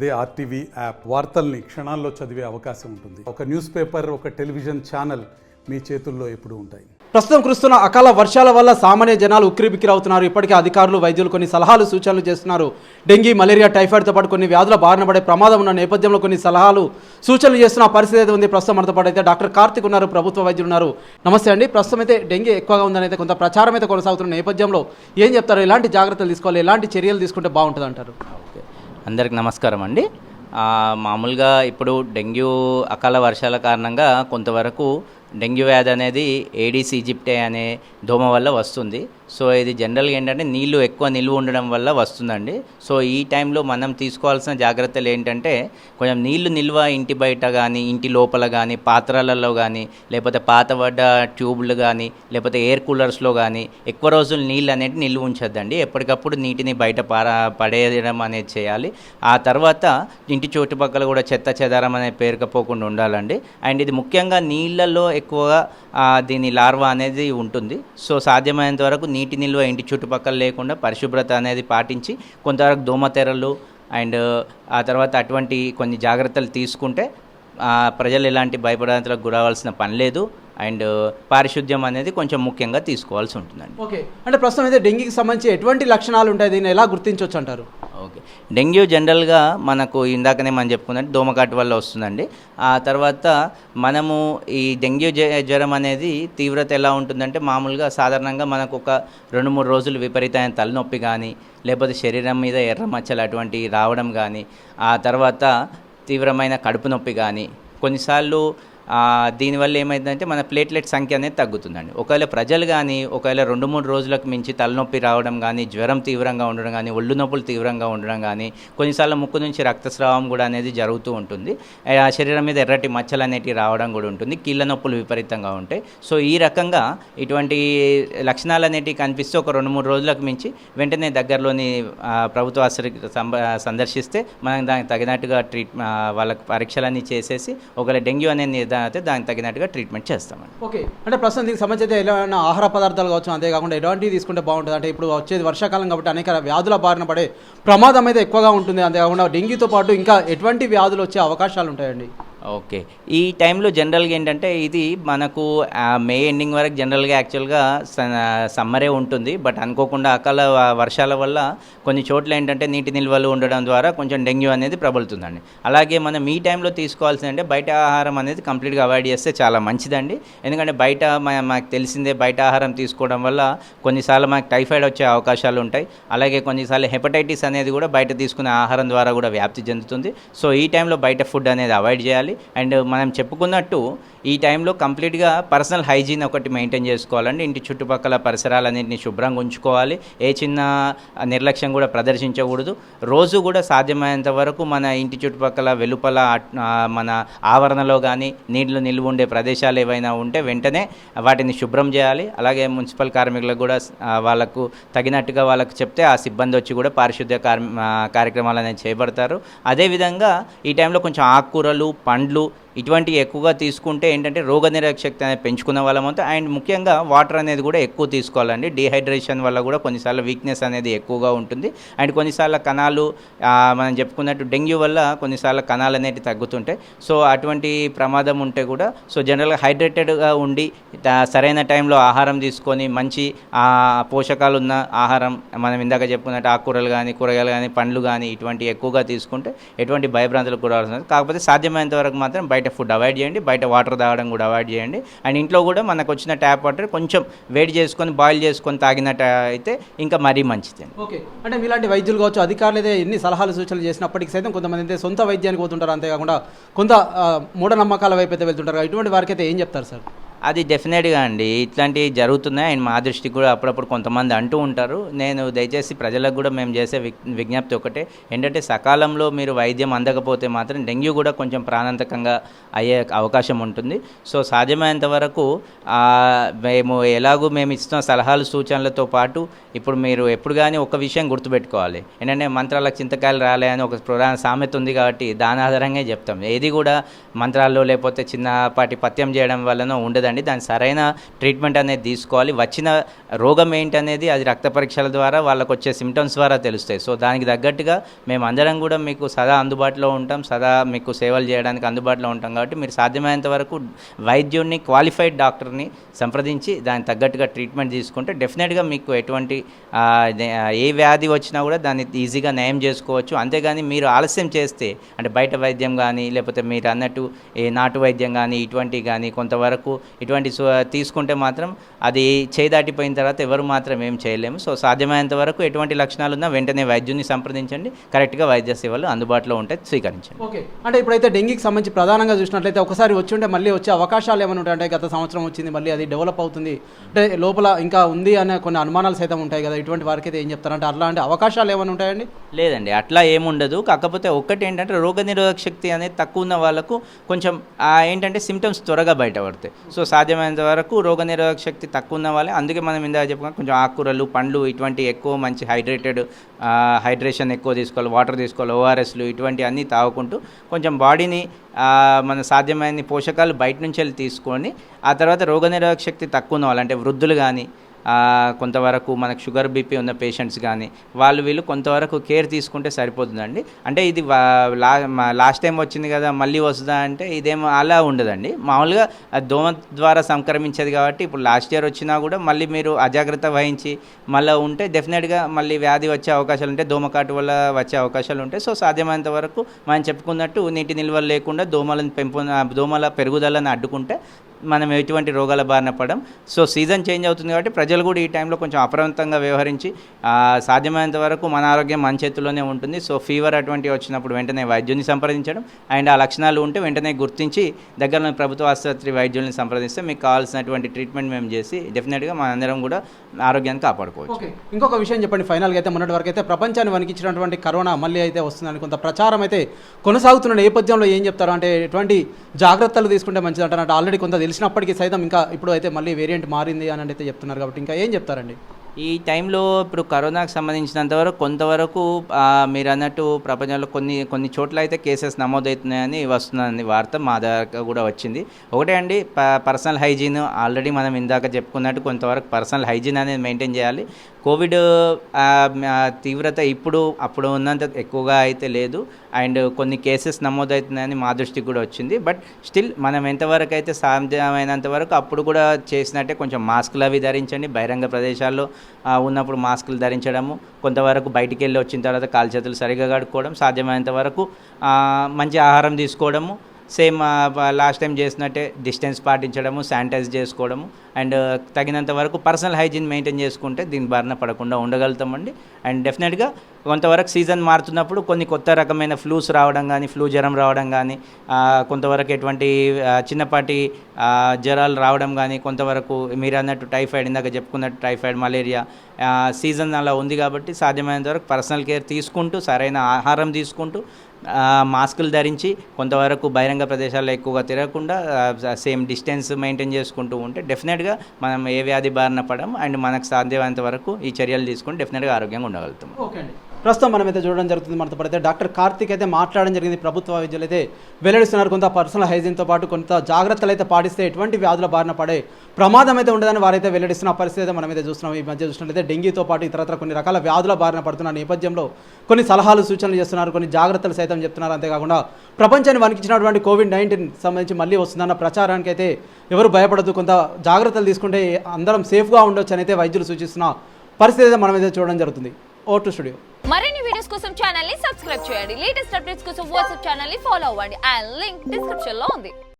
అదే RTV app వార్తల్ని క్షణాల్లో చదివే అవకాశం ఉంటుంది. ఒక న్యూస్ పేపర్, ఒక టెలివిజన్ ఛానల్ మీ చేతుల్లో ఎప్పుడూ ఉంటాయి. ప్రస్తుతం కురుస్తున్న అకాల వర్షాల వల్ల సామాన్య జనాలు ఉక్కిరిబిక్కిరవుతున్నారు. ఇప్పటికే అధికారులు, వైద్యులు కొన్ని సలహాలు, సూచనలు చేస్తున్నారు. డెంగీ, మలేరియా, టైఫాయిడ్తో పాటు కొన్ని వ్యాధుల బారిన పడే ప్రమాదం ఉన్న నేపథ్యంలో కొన్ని సలహాలు, సూచనలు చేస్తున్న పరిస్థితి అయితే ఉంది. ప్రస్తుతం మనతో పాటు అయితే డాక్టర్ కార్తిక్ ఉన్నారు, ప్రభుత్వ వైద్యులు ఉన్నారు. నమస్తే అండి. ప్రస్తుతం అయితే డెంగీ ఎక్కువగా ఉందని అయితే కొంత ప్రచారం అయితే కొనసాగుతున్న నేపథ్యంలో ఏం చెప్తారు? ఎలాంటి జాగ్రత్తలు తీసుకోవాలి, ఎలాంటి చర్యలు తీసుకుంటే బాగుంటుంది అంటారు? అందరికి నమస్కారం అండి. మామూలుగా ఇప్పుడు డెంగ్యూ అకాల వర్షాల కారణంగా కొంతవరకు డెంగ్యూ వ్యాధి అనేది ఏడీస్ ఈజిప్టే అనే దోమ వల్ల వస్తుంది. సో ఇది జనరల్గా ఏంటంటే నీళ్లు ఎక్కువ నిల్వ ఉండడం వల్ల వస్తుందండి. సో ఈ టైంలో మనం తీసుకోవాల్సిన జాగ్రత్తలు ఏంటంటే కొంచెం నీళ్లు నిల్వ ఇంటి బయట కానీ, ఇంటి లోపల కానీ, పాత్రలలో కానీ, లేకపోతే పాతబడ్డ ట్యూబ్లు కానీ, లేకపోతే ఎయిర్ కూలర్స్లో కానీ ఎక్కువ రోజులు నీళ్ళు అనేది నిల్వ ఉంచొద్దండి. ఎప్పటికప్పుడు నీటిని బయట పడేయడం అనేది చేయాలి. ఆ తర్వాత ఇంటి చుట్టుపక్కల కూడా చెత్త చెదారం అనేది పేరుకపోకుండా ఉండాలండి. అండ్ ఇది ముఖ్యంగా నీళ్ళల్లో ఎక్కువగా దీని లార్వా అనేది ఉంటుంది. సో సాధ్యమైనంత వరకు నీటి నిల్వ ఇంటి చుట్టుపక్కల లేకుండా పరిశుభ్రత అనేది పాటించి కొంతవరకు దోమతెరలు అండ్ ఆ తర్వాత అటువంటి కొన్ని జాగ్రత్తలు తీసుకుంటే ప్రజలు ఎలాంటి భయపడేంతలకు గురవలసిన పని లేదు. అండ్ పారిశుద్ధ్యం అనేది కొంచెం ముఖ్యంగా తీసుకోవాల్సి ఉంటుందండి. ఓకే, అంటే ప్రస్తుతం అయితే డెంగీకి సంబంధించి ఎటువంటి లక్షణాలు ఉంటాయి, దీన్ని ఎలా గుర్తించవచ్చు అంటారు? ఓకే, డెంగ్యూ జనరల్గా మనకు ఇందాకనే మనం చెప్పుకున్నట్టు దోమకాటు వల్ల వస్తుందండి. ఆ తర్వాత మనము ఈ డెంగ్యూ జ్వరం అనేది తీవ్రత ఎలా ఉంటుందంటే మామూలుగా సాధారణంగా మనకు ఒక 2-3 రోజులు విపరీతమైన తలనొప్పి కానీ, లేకపోతే శరీరం మీద ఎర్ర మచ్చలు అటువంటివి రావడం కానీ, ఆ తర్వాత తీవ్రమైన కడుపు నొప్పి కానీ, కొన్నిసార్లు దీనివల్ల ఏమైందంటే మన ప్లేట్లెట్ సంఖ్య అనేది తగ్గుతుందండి. ఒకవేళ ప్రజలు కానీ ఒకవేళ 2-3 రోజులకు మించి తలనొప్పి రావడం కానీ, జ్వరం తీవ్రంగా ఉండడం కానీ, ఒళ్ళు నొప్పులు తీవ్రంగా ఉండడం కానీ, కొన్నిసార్లు ముక్కు నుంచి రక్తస్రావం కూడా అనేది జరుగుతూ ఉంటుంది. ఆ శరీరం మీద ఎర్రటి మచ్చలు అనేటివి రావడం కూడా ఉంటుంది. కీళ్ళ నొప్పులు విపరీతంగా ఉంటాయి. సో ఈ రకంగా ఇటువంటి లక్షణాలు అనేటివి కనిపిస్తే ఒక 2-3 రోజులకు మించి వెంటనే దగ్గరలోని ప్రభుత్వ ఆసుపత్రికి సందర్శిస్తే మనం దానికి తగినట్టుగా వాళ్ళకి పరీక్షలన్నీ చేసేసి ఒకవేళ డెంగ్యూ అనేది అయితే దానికి తగినట్టుగా ట్రీట్మెంట్ చేస్తామండి. ఓకే, అంటే ప్రస్తుతం దీనికి సంబంధించి ఏమైనా ఆహార పదార్థాలు కావచ్చు, అంతేకాకుండా ఎలాంటివి తీసుకుంటే బాగుంటుంది? అంటే ఇప్పుడు వచ్చేది వర్షాకాలం కాబట్టి అనేక వ్యాధుల బారిన పడే ప్రమాదం అయితే ఎక్కువగా ఉంటుంది. అంతేకాకుండా డెంగ్యూతో పాటు ఇంకా ఎటువంటి వ్యాధులు వచ్చే అవకాశాలు ఉంటాయండి? ఓకే, ఈ టైంలో జనరల్గా ఏంటంటే ఇది మనకు మే ఎండింగ్ వరకు జనరల్గా యాక్చువల్గా సమ్మరే ఉంటుంది. బట్ అనుకోకుండా అకాల వర్షాల వల్ల కొన్ని చోట్ల ఏంటంటే నీటి నిల్వలు ఉండడం ద్వారా కొంచెం డెంగ్యూ అనేది ప్రబలుతుందండి. అలాగే మనం ఈ టైంలో తీసుకోవాల్సిందంటే బయట ఆహారం అనేది కంప్లీట్గా అవాయిడ్ చేస్తే చాలా మంచిదండి. ఎందుకంటే బయట మాకు తెలిసిందే బయట ఆహారం తీసుకోవడం వల్ల కొన్నిసార్లు మనకు టైఫాయిడ్ వచ్చే అవకాశాలు ఉంటాయి. అలాగే కొన్నిసార్లు హెపటైటిస్ అనేది కూడా బయట తీసుకునే ఆహారం ద్వారా కూడా వ్యాప్తి చెందుతుంది. సో ఈ టైంలో బయట ఫుడ్ అనేది అవాయిడ్ చేయాలి. అండ్ మనం చెప్పుకున్నట్టు ఈ టైంలో కంప్లీట్గా పర్సనల్ హైజీన్ ఒకటి మెయింటైన్ చేసుకోవాలండి. ఇంటి చుట్టుపక్కల పరిసరాలన్నింటినీ శుభ్రంగా ఉంచుకోవాలి. ఏ చిన్న నిర్లక్ష్యం కూడా ప్రదర్శించకూడదు. రోజు కూడా సాధ్యమైనంత వరకు మన ఇంటి చుట్టుపక్కల వెలుపల మన ఆవరణలో కానీ నీళ్లు నిల్వ ఉండే ప్రదేశాలు ఏవైనా ఉంటే వెంటనే వాటిని శుభ్రం చేయాలి. అలాగే మున్సిపల్ కార్మికులకు కూడా వాళ్ళకు తగినట్టుగా వాళ్ళకు చెప్తే ఆ సిబ్బంది వచ్చి కూడా పారిశుద్ధ్య కార్యక్రమాలు అనేది చేపడతారు. అదేవిధంగా ఈ టైంలో కొంచెం ఆకుకూరలు, పండ్లు ఇటువంటివి ఎక్కువగా తీసుకుంటే ఏంటంటే రోగనిరోధక శక్తి అనేది పెంచుకున్న వాళ్ళమంతా. అండ్ ముఖ్యంగా వాటర్ అనేది కూడా ఎక్కువ తీసుకోవాలండి. డీహైడ్రేషన్ వల్ల కూడా కొన్నిసార్లు వీక్నెస్ అనేది ఎక్కువగా ఉంటుంది. అండ్ కొన్నిసార్లు కణాలు మనం చెప్పుకున్నట్టు డెంగ్యూ వల్ల కొన్నిసార్లు కణాలు అనేవి తగ్గుతుంటాయి. సో అటువంటి ప్రమాదం ఉంటే కూడా సో జనరల్గా హైడ్రేటెడ్గా ఉండి సరైన టైంలో ఆహారం తీసుకొని మంచి పోషకాలు ఉన్న ఆహారం మనం ఇందాక చెప్పుకున్నట్టు ఆకుకూరలు కానీ, కూరగాయలు కానీ, పండ్లు కానీ ఇటువంటి ఎక్కువగా తీసుకుంటే ఎటువంటి భయభ్రాంతులకు కూడా అవసరం. కాకపోతే సాధ్యమైనంత వరకు మాత్రం బయట ఫుడ్ అవాయిడ్ చేయండి. బయట వాటర్ తాగడం కూడా అవాయిడ్ చేయండి. అండ్ ఇంట్లో కూడా మనకు వచ్చిన ట్యాప్ వాటర్ కొంచెం వేడి చేసుకొని బాయిల్ చేసుకొని తాగినట్టు అయితే ఇంకా మరీ మంచిది. ఓకే, అంటే మీలాంటి వైద్యులు కావచ్చు, అధికారులు అయితే ఎన్ని సలహాలు సూచనలు చేసినప్పటికీ సైతం కొంతమంది అయితే సొంత వైద్యానికి పోతుంటారు. అంతేకాకుండా కొంత మూఢనమ్మకాల వైపు అయితే వెళ్తుంటారు. ఇటువంటి వారికి అయితే ఏం చెప్తారు సార్? అది డెఫినెట్గా అండి ఇట్లాంటివి జరుగుతున్నాయి. అండ్ మా దృష్టికి కూడా అప్పుడప్పుడు కొంతమంది అంటూ ఉంటారు. నేను దయచేసి ప్రజలకు కూడా మేము చేసే విజ్ఞప్తి ఒకటే ఏంటంటే సకాలంలో మీరు వైద్యం అందకపోతే మాత్రం డెంగ్యూ కూడా కొంచెం ప్రాణాంతకంగా అయ్యే అవకాశం ఉంటుంది. సో సాధ్యమైనంత వరకు మేము ఇస్తున్న సలహాలు సూచనలతో పాటు ఇప్పుడు మీరు ఎప్పుడు కానీ ఒక విషయం గుర్తుపెట్టుకోవాలి. ఏంటంటే మంత్రాలకు చింతకాయలు రాలే అని ఒక పురాణ సామెత ఉంది కాబట్టి దాని ఆధారంగా చెప్తాం. ఏది కూడా మంత్రాల్లో లేకపోతే చిన్నపాటి పథ్యం చేయడం వల్లనో ఉండదు. కదండి, దాని సరైన ట్రీట్మెంట్ అనేది తీసుకోవాలి. వచ్చిన రోగం ఏంటనేది అది రక్త పరీక్షల ద్వారా వాళ్ళకు వచ్చే సిమ్టమ్స్ ద్వారా తెలుస్తాయి. సో దానికి తగ్గట్టుగా మేము అందరం కూడా మీకు సదా అందుబాటులో ఉంటాం, సదా మీకు సేవలు చేయడానికి అందుబాటులో ఉంటాం. కాబట్టి మీరు సాధ్యమైనంత వరకు వైద్యుడిని, క్వాలిఫైడ్ డాక్టర్ని సంప్రదించి దానికి తగ్గట్టుగా ట్రీట్మెంట్ తీసుకుంటే డెఫినెట్గా మీకు ఎటువంటి ఏ వ్యాధి వచ్చినా కూడా దాన్ని ఈజీగా నయం చేసుకోవచ్చు. అంతేగాని మీరు ఆలస్యం చేస్తే అంటే బయట వైద్యం కానీ లేకపోతే మీరు అన్నట్టు ఏ నాటు వైద్యం కానీ ఇటువంటివి కానీ కొంతవరకు ఇటువంటి తీసుకుంటే మాత్రం అది చేయి దాటిపోయిన తర్వాత ఎవరు మాత్రం ఏం చేయలేము. సో సాధ్యమైనంత వరకు ఎటువంటి లక్షణాలు ఉన్నా వెంటనే వైద్యుని సంప్రదించండి, కరెక్ట్గా వైద్య సేవలు అందుబాటులో ఉంటే స్వీకరించండి. ఓకే, అంటే ఇప్పుడైతే డెంగీకి సంబంధించి ప్రధానంగా చూసినట్లయితే ఒకసారి వచ్చి ఉంటే మళ్ళీ వచ్చే అవకాశాలు ఏమైనా ఉంటాయి? అంటే గత సంవత్సరం వచ్చింది, మళ్ళీ అది డెవలప్ అవుతుంది అంటే లోపల ఇంకా ఉంది అనే కొన్ని అనుమానాలు సైతం ఉంటాయి కదా, ఇటువంటి వారికి అయితే ఏం చెప్తారంటే అలాంటి అవకాశాలు ఏమైనా ఉంటాయండి? లేదండి, అట్లా ఏముండదు. కాకపోతే ఒక్కటి ఏంటంటే రోగనిరోధక శక్తి అనేది తక్కువ ఉన్న వాళ్ళకు కొంచెం ఏంటంటే సిమ్టమ్స్ త్వరగా బయటపడతాయి. సో సాధ్యమైనంత వరకు రోగనిరోధక శక్తి తక్కువ ఉన్న వాళ్ళే, అందుకే మనం ఇందాక చెప్పుకున్నాం కొంచెం ఆకుకూరలు, పండ్లు ఇటువంటి ఎక్కువ మంచి హైడ్రేషన్ ఎక్కువ తీసుకోవాలి, వాటర్ తీసుకోవాలి, ఓఆర్ఎస్లు ఇటువంటి అన్నీ తాగుకుంటూ కొంచెం బాడీని మన సాధ్యమైన పోషకాలు బయట నుంచి వెళ్ళి తీసుకొని ఆ తర్వాత రోగనిరోధక శక్తి తక్కువ ఉన్న వాళ్ళు అంటే వృద్ధులు కానీ కొంతవరకు మనకు షుగర్ బీపీ ఉన్న పేషెంట్స్ కానీ వీళ్ళు కొంతవరకు కేర్ తీసుకుంటే సరిపోతుందండి. అంటే ఇది లాస్ట్ టైం వచ్చింది కదా మళ్ళీ వస్తుందా అంటే ఇదేమో అలా ఉండదండి. మామూలుగా దోమ ద్వారా సంక్రమించేది కాబట్టి ఇప్పుడు లాస్ట్ ఇయర్ వచ్చినా కూడా మళ్ళీ మీరు అజాగ్రత్త వహించి మళ్ళీ ఉంటే డెఫినెట్గా మళ్ళీ వ్యాధి వచ్చే అవకాశాలు ఉంటాయి, దోమకాటు వల్ల వచ్చే అవకాశాలు ఉంటాయి. సో సాధ్యమైనంత వరకు మనం చెప్పుకున్నట్టు నీటి నిల్వలు లేకుండా దోమల పెరుగుదలను అడ్డుకుంటే మనం ఎటువంటి రోగాల బారిన పడం. సో సీజన్ చేంజ్ అవుతుంది కాబట్టి ప్రజలు కూడా ఈ టైంలో కొంచెం అప్రమత్తంగా వ్యవహరించి సాధ్యమైనంత వరకు మన ఆరోగ్యం మన చేతుల్లోనే ఉంటుంది. సో ఫీవర్ అటువంటివి వచ్చినప్పుడు వెంటనే వైద్యుని సంప్రదించడం అండ్ ఆ లక్షణాలు ఉంటే వెంటనే గుర్తించి దగ్గరలోని ప్రభుత్వ ఆసుపత్రి వైద్యుల్ని సంప్రదిస్తే మీకు కావాల్సినటువంటి ట్రీట్మెంట్ మేము చేసి డెఫినెట్గా మనందరం కూడా ఆరోగ్యాన్ని కాపాడుకోవచ్చు. ఓకే, ఇంకొక విషయం చెప్పండి ఫైనల్గా అయితే, మొన్నటి వరకు అయితే ప్రపంచాన్ని వణికించినటువంటి కరోనా మళ్ళీ అయితే వస్తుందని కొంత ప్రచారం అయితే కొనసాగుతున్న నేపథ్యంలో ఏం చెప్తారు? అంటే ఎటువంటి జాగ్రత్తలు తీసుకుంటే మంచిది అంటారు? అంటే ఆల్రెడీ కొంత తెలిసినప్పటికీ సైతం ఇంకా ఇప్పుడు అయితే మళ్ళీ వేరియంట్ మారింది అని అయితే చెప్తున్నారు కాబట్టి ఇంకా ఏం చెప్తారండి? ఈ టైంలో ఇప్పుడు కరోనాకు సంబంధించినంతవరకు కొంతవరకు మీరు అన్నట్టు ప్రపంచంలో కొన్ని చోట్ల అయితే కేసెస్ నమోదవుతున్నాయని వస్తుందని వార్త మా దగ్గర కూడా వచ్చింది. ఒకటే అండి, పర్సనల్ హైజీన్ ఆల్రెడీ మనం ఇందాక చెప్పుకున్నట్టు కొంతవరకు పర్సనల్ హైజీన్ అనేది మెయింటైన్ చేయాలి. కోవిడ్ తీవ్రత అప్పుడు ఉన్నంత ఎక్కువగా అయితే లేదు అండ్ కొన్ని కేసెస్ నమోదవుతున్నాయని మా దృష్టికి కూడా వచ్చింది. బట్ స్టిల్ మనం ఎంతవరకు అయితే సాధ్యమైనంత వరకు అప్పుడు కూడా చేసినట్టే కొంచెం మాస్కులు అవి ధరించండి, బహిరంగ ప్రదేశాల్లో ఉన్నప్పుడు మాస్కులు ధరించడము, కొంతవరకు బయటికి వెళ్ళి వచ్చిన తర్వాత కాలు చేతులు సరిగా కడుక్కోవడం, సాధ్యమైనంత వరకు మంచి ఆహారం తీసుకోవడము, సేమ్ లాస్ట్ టైం చేసినట్టే డిస్టెన్స్ పాటించడము, శానిటైజ్ చేసుకోవడము అండ్ తగినంత వరకు పర్సనల్ హైజీన్ మెయింటైన్ చేసుకుంటే దీని బారిన పడకుండా ఉండగలుగుతామండి. అండ్ డెఫినెట్గా కొంతవరకు సీజన్ మారుతున్నప్పుడు కొన్ని కొత్త రకమైన ఫ్లూస్ రావడం కానీ, ఫ్లూ జ్వరం రావడం కానీ, కొంతవరకు ఎటువంటి చిన్నపాటి జ్వరాలు రావడం కానీ, కొంతవరకు మీరు అన్నట్టు టైఫాయిడ్ ఇందాక చెప్పుకున్నట్టు టైఫాయిడ్, మలేరియా సీజన్ అలా ఉంది కాబట్టి సాధ్యమైనంత వరకు పర్సనల్ కేర్ తీసుకుంటూ సరైన ఆహారం తీసుకుంటూ మాస్కులు ధరించి కొంతవరకు బహిరంగ ప్రదేశాల్లో ఎక్కువగా తిరగకుండా సేమ్ డిస్టెన్స్ మెయింటైన్ చేసుకుంటూ ఉంటే డెఫినెట్గా మనం ఏ వ్యాధి బారిన పడం అండ్ మనకు సాధ్యమైనంత వరకు ఈ చర్యలు తీసుకుని డెఫినెట్గా ఆరోగ్యంగా ఉండగలుగుతాం. ఓకే అండి, ప్రస్తుతం మనమైతే చూడడం జరుగుతుంది. మనతో పడితే డాక్టర్ కార్తిక్ అయితే మాట్లాడడం జరిగింది. ప్రభుత్వ వైద్యులు అయితే వెల్లడిస్తున్నారు కొంత పర్సనల్ హైజీన్తో పాటు కొంత జాగ్రత్తలు అయితే పాటిస్తే ఎటువంటి వ్యాధుల బారిన పడే ప్రమాదం అయితే ఉండదని వారైతే వెల్లడిస్తున్న పరిస్థితి అయితే మనమైతే చూస్తున్నాం. ఈ మధ్య చూసినట్లయితే డెంగీతో పాటు ఇతరత్ర కొన్ని రకాల వ్యాధుల బారిన పడుతున్న నేపథ్యంలో కొన్ని సలహాలు సూచనలు చేస్తున్నారు, కొన్ని జాగ్రత్తలు సైతం చెప్తున్నారు. అంతేకాకుండా ప్రపంచాన్ని వణికించినటువంటి కోవిడ్-19 సంబంధించి మళ్ళీ వస్తుందన్న ప్రచారానికి అయితే ఎవరు భయపడదు, కొంత జాగ్రత్తలు తీసుకుంటే అందరం సేఫ్గా ఉండొచ్చు అని అయితే వైద్యులు సూచిస్తున్న పరిస్థితి అయితే మనమైతే చూడడం జరుగుతుంది. ఓటు స్టూడియో మరిన్ని వీడియోస్ కోసం ఛానల్ ని సబ్స్క్రైబ్ చేయండి. లేటెస్ట్ అప్డేట్స్ కోసం వాట్సాప్ ఛానల్ ని ఫాలో అవ్వండి. ఆ లింక్ డిస్క్రిప్షన్ లో ఉంది.